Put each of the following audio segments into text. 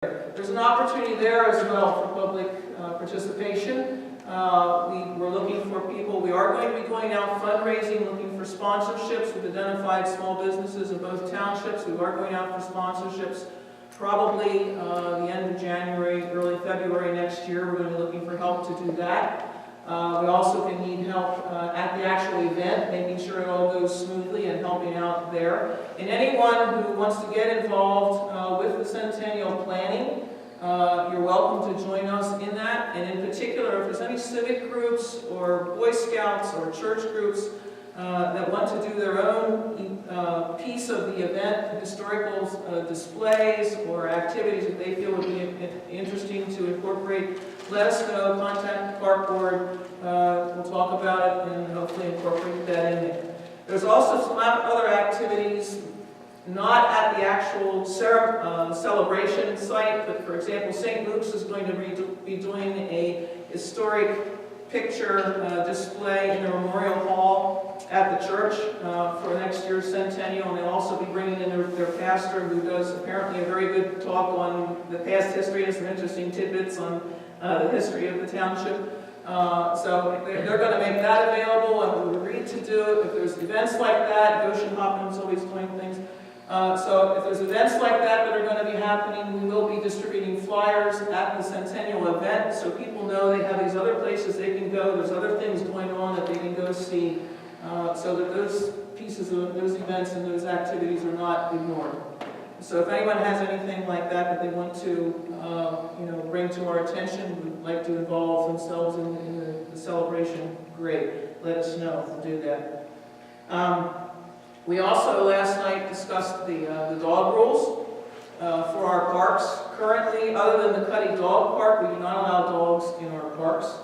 There's an opportunity there as well for public participation. We're looking for people. We are going to be going out fundraising, looking for sponsorships. We've identified small businesses in both townships. We are going out for sponsorships probably the end of January, early February next year. We're going to be looking for help to do that. We also can need help at the actual event, making sure it all goes smoothly and helping out there. And anyone who wants to get involved with the Centennial planning, you're welcome to join us in that. And in particular, if there's any civic groups or Boy Scouts or church groups that want to do their own piece of the event, historical displays or activities that they feel would be interesting to incorporate, let us know. Contact the park board. We'll talk about it and hopefully incorporate that in there. There's also some other activities, not at the actual celebration site, but for example, St. Luke's is going to be doing a historic picture display in the Memorial Hall at the church for next year's centennial, and they'll also be bringing in their pastor, who does apparently a very good talk on the past history and some interesting tidbits on the history of the township. So they're going to make that available, and we've agreed to do it. If there's events like that, Goshen Hopkins is always doing things. So if there's events like that that are going to be happening, we will be distributing flyers at the Centennial event, so people know they have these other places they can go. There's other things going on that they can go see, so that those pieces of those events and those activities are not ignored. So if anyone has anything like that they want to bring to our attention, would like to involve themselves in the celebration, great. Let us know. We'll do that. We also last night discussed the dog rules for our parks. Currently, other than the Cuddy Dog Park, we do not allow dogs in our parks.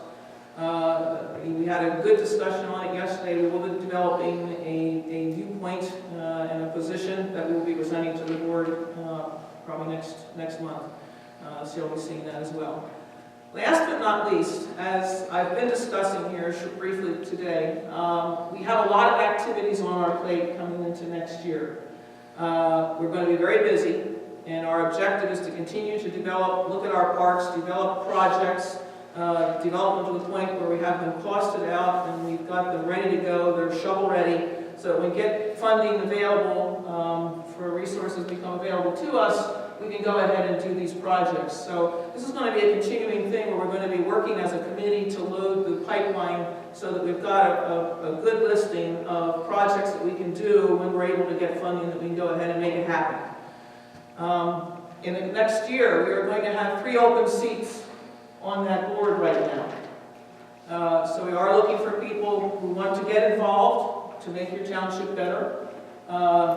We had a good discussion on it yesterday. We will be developing a viewpoint and a position that we will be presenting to the board probably next month. So you'll be seeing that as well. Last but not least, as I've been discussing here briefly today, we have a lot of activities on our plate coming into next year. We're going to be very busy, and our objective is to continue to look at our parks, develop projects, develop them to the point where we have them costed out and we've got them ready to go, they're shovel ready, so that when we get funding available for resources become available to us, we can go ahead and do these projects. So this is going to be a continuing thing where we're going to be working as a committee to load the pipeline so that we've got a good listing of projects that we can do when we're able to get funding, that we can go ahead and make it happen. In the next year, we are going to have 3 open seats on that board right now. So we are looking for people who want to get involved to make your township better.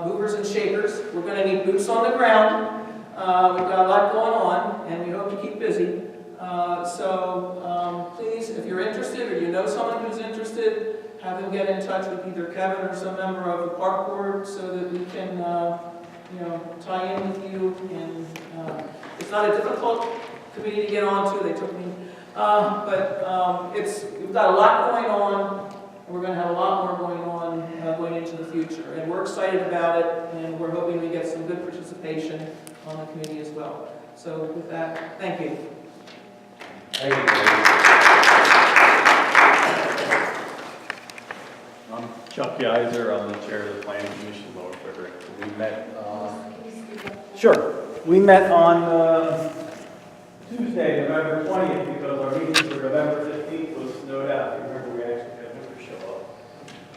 Movers and shakers. We're going to need boots on the ground. We've got a lot going on, and we hope to keep busy. So please, if you're interested or you know someone who's interested, have them get in touch with either Kevin or some member of the park board so that we can tie in with you. And it's not a difficult committee to get onto. They took me, but we've got a lot going on. We're going to have a lot more going on going into the future, and we're excited about it, and we're hoping we get some good participation on the committee as well. So with that, thank you. Thank you. I'm Chuck Geiser. I'm the chair of the Planning Commission, Lower Frederick. We met. Sure. We met on Tuesday, November 20th, because our meeting for November 15th was snowed out. You remember we actually had winter show up.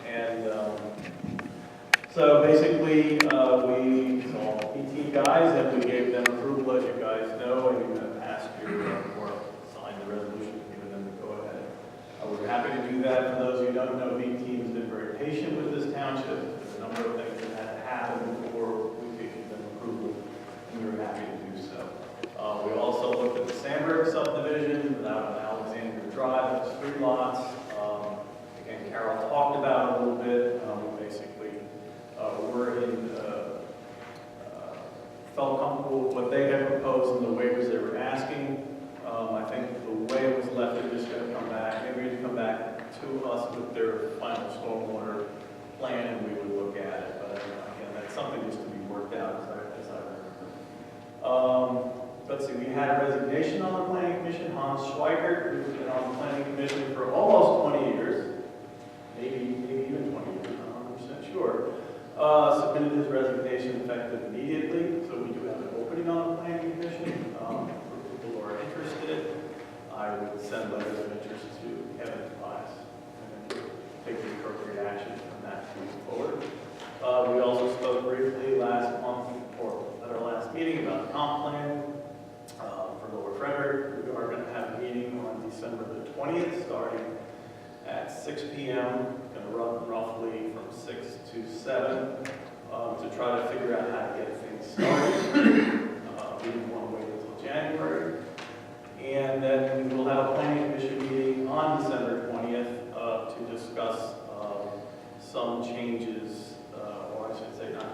And so basically, we saw PT guys and we gave them approval, as you guys know, and you have passed your or signed the resolution, giving them the go-ahead. We're happy to do that. For those who don't know, BT has been very patient with this township. There's a number of things that had to happen before we could give them approval, and we were happy to do so. We also looked at the Sandberg subdivision out on Alexander Drive, it's 3 lots. Again, Carol talked about it a little bit. We basically felt comfortable with what they had proposed and the waivers they were asking. I think the way it was left, they're just going to come back. They agreed to come back to us with their final stormwater plan, and we would look at it. But again, that's something just to be worked out, as I remember. let's see, we had a resignation on the planning commission. Hans Schweikert, who's been on the planning commission for almost 20 years, maybe even 20 years, I'm not 100% sure, submitted his resignation effective immediately. So we do have an opening on the planning commission. For people who are interested, I would send letters of interest to Kevin Tobias and then take the appropriate action from that moving forward. We also spoke briefly last month, or at our last meeting, about the comp plan for Lower Frederick. We are going to have a meeting on December the 20th, starting at 6 p.m., going to run roughly from 6 to 7 to try to figure out how to get things started. We didn't want to wait until January. And then we will have a planning commission meeting on December 20th to discuss some changes, or I should say not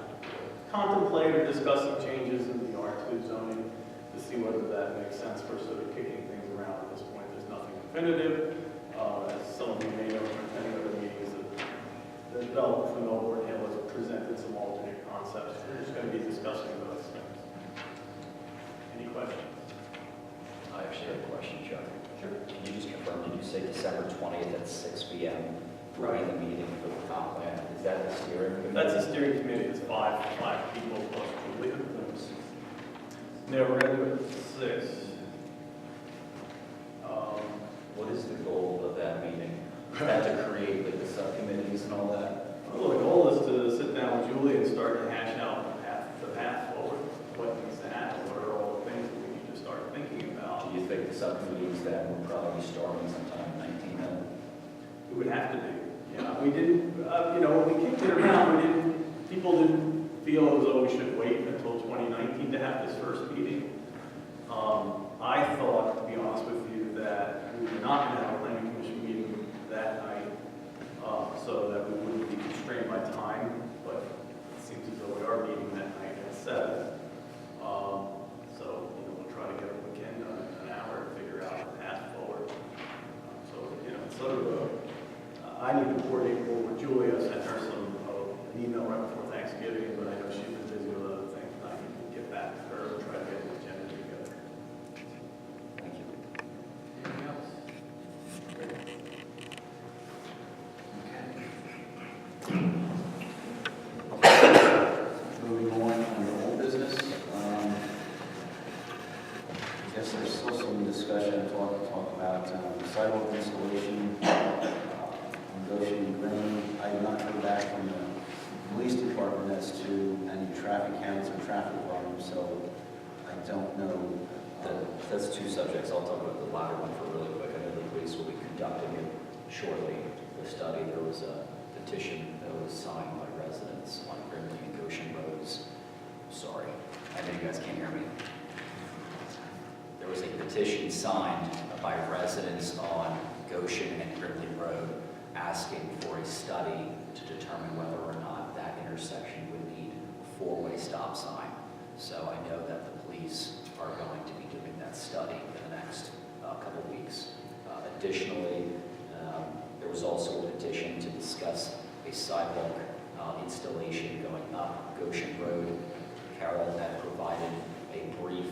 contemplate or discuss some changes in the R2 zoning to see whether that makes sense for sort of kicking things around. At this point, there's nothing definitive. As some of you may know from many other meetings, the developer from Melbourne Hill has presented some alternate concepts. We're just going to be discussing those things. Any questions? I actually have a question, Chuck. Sure. Can you just confirm, did you say December 20th at 6 p.m. will be the meeting for the comp plan? Is that the steering committee? That's a steering committee. It's five people plus Julie. No, we're going to do it at 6. What is the goal of that meeting? Is that to create like the subcommittees and all that? Well, the goal is to sit down with Julie and start to hash out the path forward. What needs to happen? What are all the things that we need to start thinking about? Do you think the subcommittees that will probably be starting sometime in 19? It would have to be. Yeah, we didn't, when we kicked it around, people didn't feel as though we should wait until 2019 to have this first meeting. I thought, to be honest with you, that we were not going to have a planning commission meeting that night, so that we wouldn't be constrained by time, but it seems as though we are meeting that night at 7. So, we'll try to get what we can done in an hour to figure out the path forward. It's sort of I need to coordinate more with Julia. I sent her an email right before Thanksgiving, but I know she's been busy with other things, and I need to get back to her and try to get the agenda together. Thank you. Anything else? Moving on under old business, I guess there's still some discussion, talk about sidewalk installation on Goshen Green. I have not heard back from the police department as to any traffic counts or traffic volumes, so I don't know. That's two subjects. I'll talk about the latter one for really quick. I know the police will be conducting it shortly. The study, there was a petition that was signed by residents on Grimley and Goshen roads. Sorry, I know you guys can't hear me. There was a petition signed by residents on Goshen and Grimley Road asking for a study to determine whether or not that intersection would need a four-way stop sign. So I know that the police are going to be doing that study in the next couple of weeks. Additionally, there was also a petition to discuss a sidewalk installation going up Goshen Road. Carol had provided a brief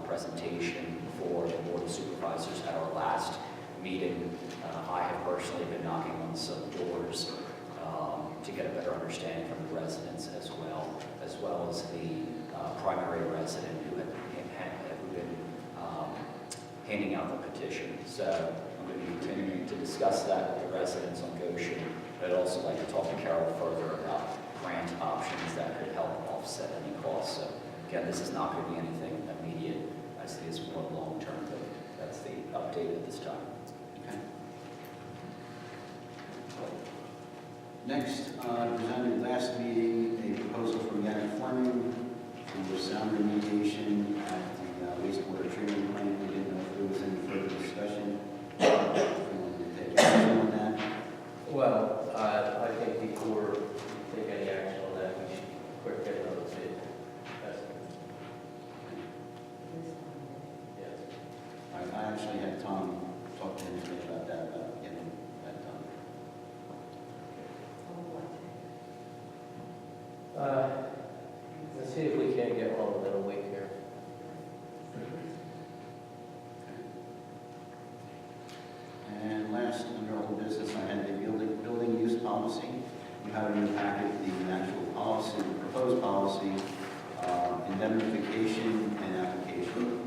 presentation for the Board of Supervisors at our last meeting. I have personally been knocking on some doors to get a better understanding from the residents as well as the primary resident who had been handing out the petition. So I'm going to be continuing to discuss that with the residents on Goshen. But I'd also like to talk to Carol further about grant options that could help offset any costs. So again, this is not going to be anything immediate. I see it's more long-term, but that's the update at this time. Okay. Next, presented last meeting a proposal from Gary Fleming for sound remediation at the wastewater treatment plant. We didn't know if there was any further discussion. If you wanted to take action on that. Well, I think before we take any action on that, we should quick get another bid. Yes. I actually had Tom talk to him today about that, about getting that done. Let's see if we can't get one within a week here. have in your packet the actual policy, the proposed policy, indemnification and application.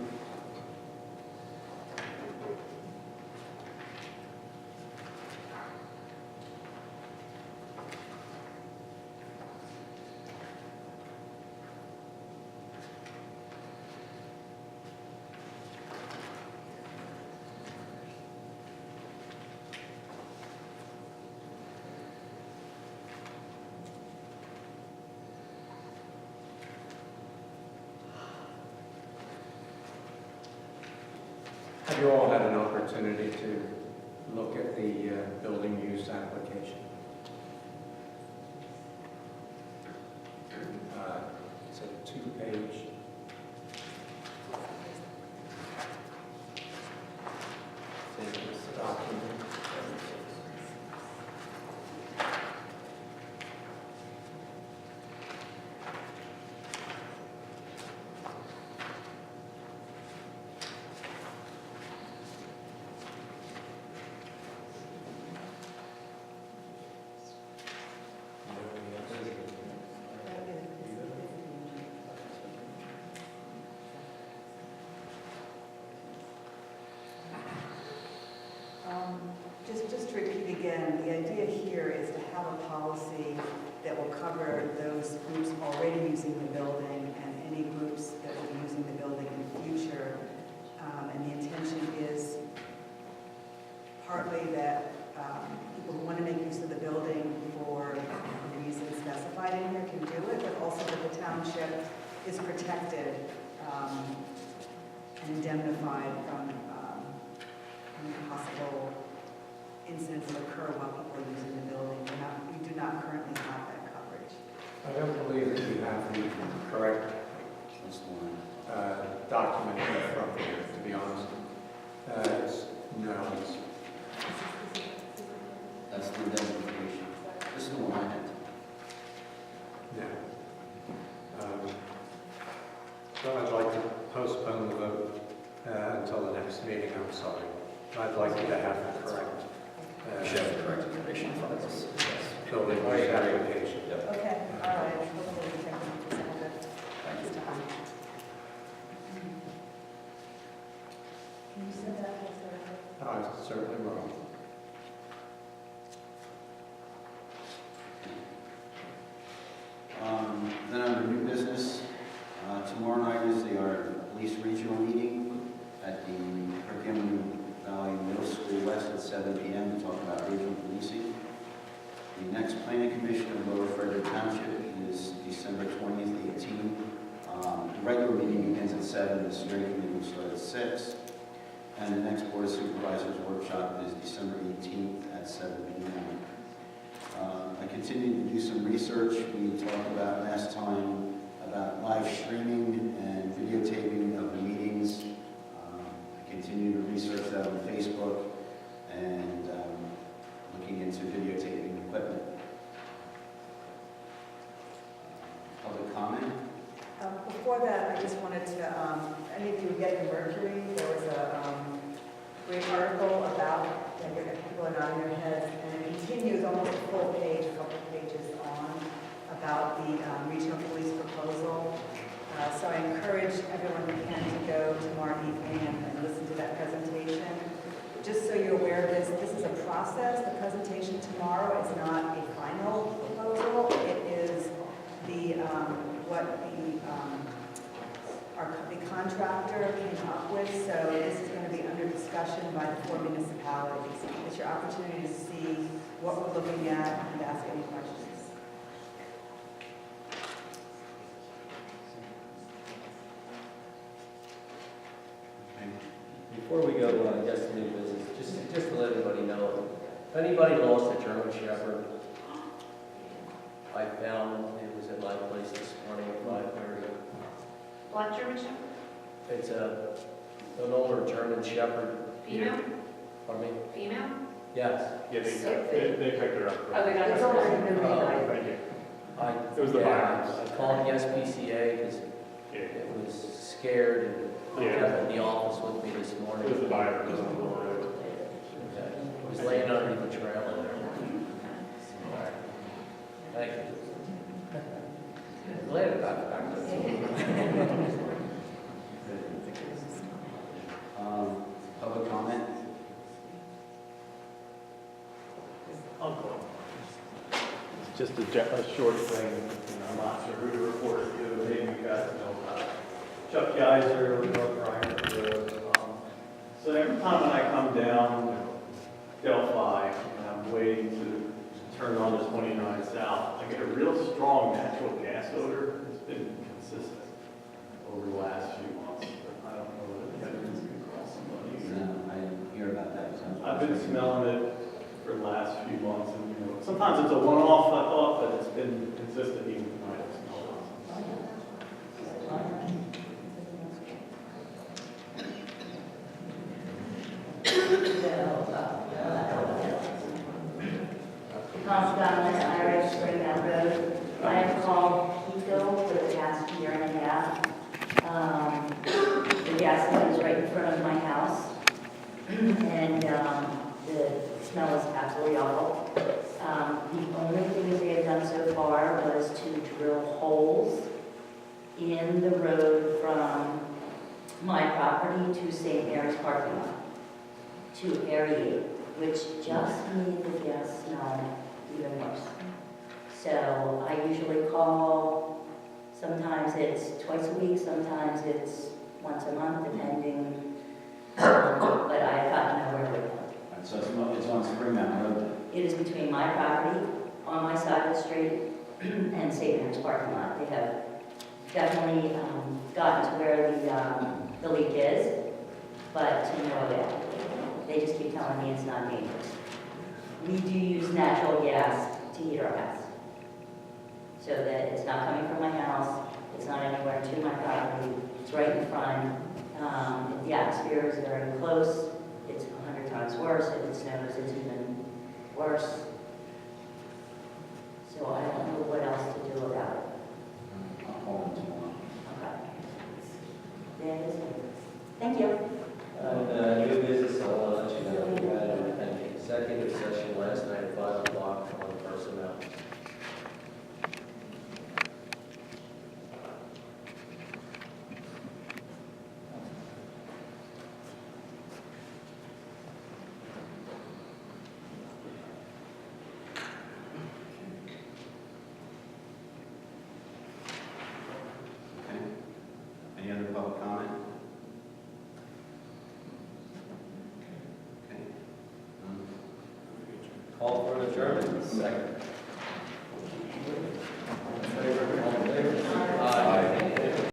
Have you all had an opportunity to look at the building use application? It's a 2-page. Document. Just to repeat again, the idea here is to have a policy that will cover those groups already using the building and any groups that will be using the building in the future. And the intention is partly that people who want to make use of the building for the reasons specified in here can do it, but also that the township is protected and indemnified from any possible incidents that occur while people are using the building. We do not currently have that coverage. I don't believe that you have the correct That's the one. document in front of you, to be honest. That's the indemnification. This is the one I had. No. So I'd like to postpone the vote until the next meeting, I'm sorry. I'd like you to have the correct We should have the correct information in front of us. building use application. Okay, all right. Hopefully we can present it this time. Can you send that to us? I certainly will. Then under new business, tomorrow night is our police regional meeting at the Perkins Valley Middle School West at 7 p.m. to talk about regional policing. The next planning commission of Lower Frederick Township is December 20th, 18. The regular meeting begins at 7, the steering committee will start at 6. And the next Board of Supervisors workshop is December 18th at 7 p.m. I continue to do some research. We talked about last time about live streaming and videotaping of the meetings. I continue to research that on Facebook and looking into videotaping equipment. Public comment? Before that, I just wanted to, any of you get in Mercury, there was a great article about, people are nodding their heads, and it continues almost a full page, a couple of pages on, about the regional police proposal. So I encourage everyone who can to go tomorrow evening and listen to that presentation. Just so you're aware of this, this is a process. The presentation tomorrow is not a final proposal. It is the the contractor came up with, so this is going to be under discussion by the 4 municipalities. It's your opportunity to see what we're looking at and ask any questions. Before we go, just to new business, just to let everybody know, if anybody lost a German Shepherd, I found it was at my place this morning at 5:30. Black German Shepherd? It's an older German Shepherd. Female? Pardon me? Female? Yes. Yeah, they picked her up. Oh, they got It's it. over in the midnight. Thank you. It was the virus. I called the SPCA because Yeah, it was scared and I Yeah. kept it in the office with me this morning. it was the virus on the road. Okay. It was laying underneath the trailer there. just a short thing. I'm not sure who to report it to. Maybe you guys know Chuck Geiser, North Ryan. So every time when I come down Delphi and I'm waiting to turn on to 29 South, I get a real strong natural gas odor. It's been consistent over the last few months. But I don't know whether Kevin's been across somebody. No, I didn't hear about that. So I've been smelling it for the last few months, and sometimes it's a one-off, I thought, but it's been consistent even tonight. I smell it. Dominus Irish Springdale Road. I have called Pico for the past year and a half. The gas line is right in front of my house, and the smell is absolutely awful. The only thing they have done so far was to drill holes in the road from my property to St. Mary's parking lot to aerate, which just made the gas smell even worse. So I usually call, sometimes it's twice a week, sometimes it's once a month, depending, but I've gotten nowhere with them. so it's on Spring Mountain Road. It is between my property, on my side of the street, and St. Mary's parking lot. They have definitely gotten to where the leak is, but to no avail. They just keep telling me it's not dangerous. We do use natural gas to heat our house, so that it's not coming from my house, it's not anywhere to my property, it's right in front. If the atmosphere is very close, it's 100 times worse. If it snows, it's even worse. So I don't know what else to do about it. I'll call them tomorrow. Okay. There it is. Thank you. New business, I'll let you know, we had an executive session last night at 5 o'clock on personnel. Okay. Any other public comment? Okay. Call for an adjournment. Second.